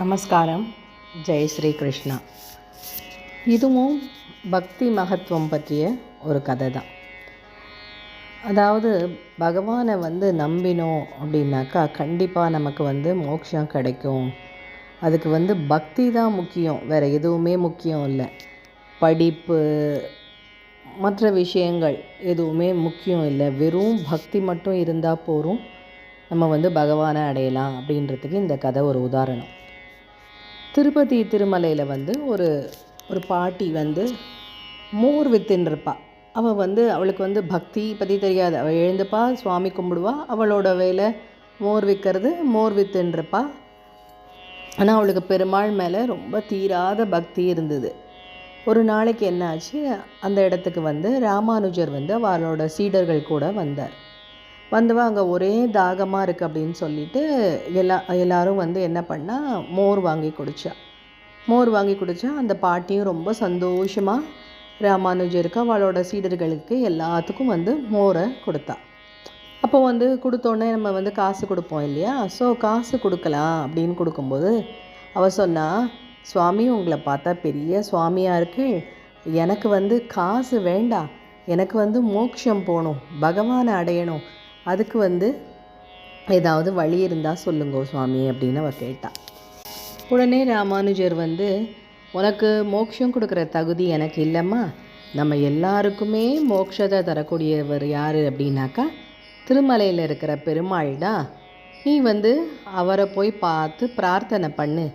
நமஸ்காரம். ஜெய் ஸ்ரீ கிருஷ்ணா. இதுவும் பக்தி மகத்துவம் பற்றிய ஒரு கதை தான். அதாவது பகவானை நம்பினோம் அப்படின்னாக்கா கண்டிப்பாக நமக்கு மோட்சம் கிடைக்கும். அதுக்கு பக்தி தான் முக்கியம், வேறு எதுவுமே முக்கியம் இல்லை. படிப்பு மற்ற விஷயங்கள் எதுவுமே முக்கியம் இல்லை. வெறும் பக்தி மட்டும் இருந்தால் போதும், நம்ம பகவானை அடையலாம் அப்படின்றதுக்கு இந்த கதை ஒரு உதாரணம். திருப்பதி திருமலையில் ஒரு பாட்டி மோர் வித்துன்னுருப்பா. அவள் அவளுக்கு பக்தி பற்றி தெரியாது. அவள் எழுந்துப்பா, சுவாமி கும்பிடுவா, அவளோட வேலை மோர் விற்கிறது, மோர் வித்துன்னுருப்பா. ஆனால் அவளுக்கு பெருமாள் மேலே ரொம்ப தீராத பக்தி இருந்தது. ஒரு நாளைக்கு என்ன ஆச்சு, அந்த இடத்துக்கு ராமானுஜர் அவளோட சீடர்கள் கூட வந்தார். வந்தவா அங்கே ஒரே தாகமாக இருக்குது அப்படின்னு சொல்லிட்டு எல்லோரும் என்ன பண்ணால் மோர் வாங்கி குடித்தா. அந்த பாட்டியும் ரொம்ப சந்தோஷமாக ராமானுஜருக்கு அவளோட சீடர்களுக்கு எல்லாத்துக்கும் மோரை கொடுத்தா. அப்போ கொடுத்தோடனே நம்ம காசு கொடுப்போம் இல்லையா? ஸோ காசு கொடுக்கலாம் அப்படின்னு கொடுக்கும்போது அவள் சொன்னா, சுவாமி உங்களை பார்த்தா பெரிய சுவாமியாக இருக்கு, எனக்கு காசு வேண்டாம், எனக்கு மோட்சம் போகணும், பகவானை அடையணும், அதுக்கு ஏதாவது வழி இருந்தால் சொல்லுங்கோ சுவாமி அப்படின்னு அவள் கேட்டாள். உடனே ராமானுஜர் உனக்கு மோட்சம் கொடுக்குற தகுதி எனக்கு இல்லைம்மா, நம்ம எல்லாருக்குமே மோட்சத்தை தரக்கூடியவர் யார் அப்படின்னாக்கா திருமலையில் இருக்கிற பெருமாள் தான். நீ அவரை போய் பார்த்து பிரார்த்தனை பண்ணு,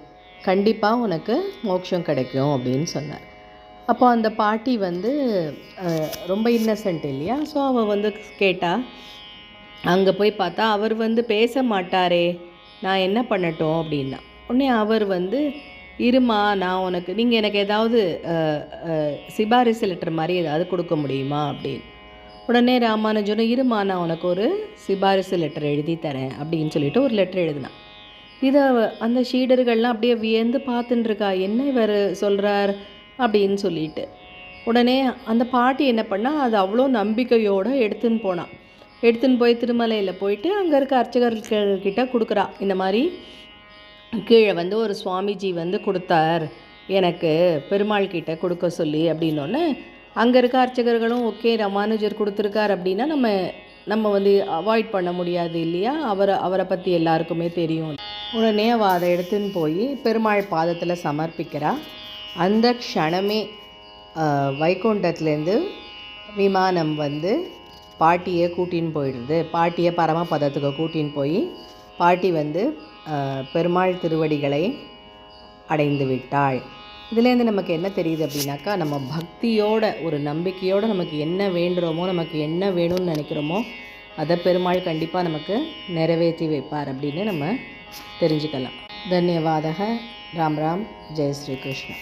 கண்டிப்பாக உனக்கு மோட்சம் கிடைக்கும் அப்படின்னு சொன்னார். அப்போ அந்த பாட்டி ரொம்ப இன்னசென்ட் இல்லையா? ஸோ அவள் கேட்டா, அங்கே போய் பார்த்தா அவர் பேச மாட்டாரே, நான் என்ன பண்ணட்டும் அப்படின்னா. உடனே அவர் இருமா, நான் நீங்கள் எனக்கு ஏதாவது சிபாரிசு லெட்டர் மாதிரி ஏதாவது கொடுக்க முடியுமா அப்படின்னு. உடனே ராமானுஜனும், இருமா நான் உனக்கு ஒரு சிபாரிசு லெட்டர் எழுதி தரேன் அப்படின்னு சொல்லிட்டு ஒரு லெட்டர் எழுதினான். இதை அந்த சீடர்கள்லாம் அப்படியே வியந்து பார்த்துட்டுருக்கா, என்ன இவர் சொல்கிறார் அப்படின்னு சொல்லிட்டு. உடனே அந்த பாட்டி என்ன பண்ணால், அது அவ்வளோ நம்பிக்கையோடு எடுத்துன்னு போய் திருமலையில் போயிட்டு அங்கே இருக்க அர்ச்சகர்கள்கிட்ட கொடுக்குறா. இந்த மாதிரி கீழே ஒரு சுவாமிஜி கொடுத்தார் எனக்கு பெருமாள் கிட்ட கொடுக்க சொல்லி அப்படின்னோடனே அங்கே இருக்க அர்ச்சகர்களும் ஓகே ராமானுஜர் கொடுத்துருக்கார் அப்படின்னா நம்ம அவாய்ட் பண்ண முடியாது இல்லையா? அவரை பற்றி எல்லாருக்குமே தெரியும். உடனே அவள் அதை எடுத்துன்னு போய் பெருமாள் பாதத்தில் சமர்ப்பிக்கிறா. அந்த க்ஷணமே வைகுண்டத்துலேருந்து விமானம் பாட்டியை கூட்டின்னு போயிடுது. பாட்டியை பரமபதத்துக்கு கூட்டின்னு போய் பாட்டி பெருமாள் திருவடிகளை அடைந்து விட்டாள். இதுலேருந்து நமக்கு என்ன தெரியுது அப்படின்னாக்கா, நம்ம பக்தியோட ஒரு நம்பிக்கையோடு நமக்கு என்ன வேண்டுறோமோ, நமக்கு என்ன வேணும்னு நினைக்கிறோமோ அதை பெருமாள் கண்டிப்பாக நமக்கு நிறைவேற்றி வைப்பார் அப்படின்னு நம்ம தெரிஞ்சுக்கலாம். தன்யவாதக. ராம் ராம். ஜெய் ஸ்ரீ கிருஷ்ணா.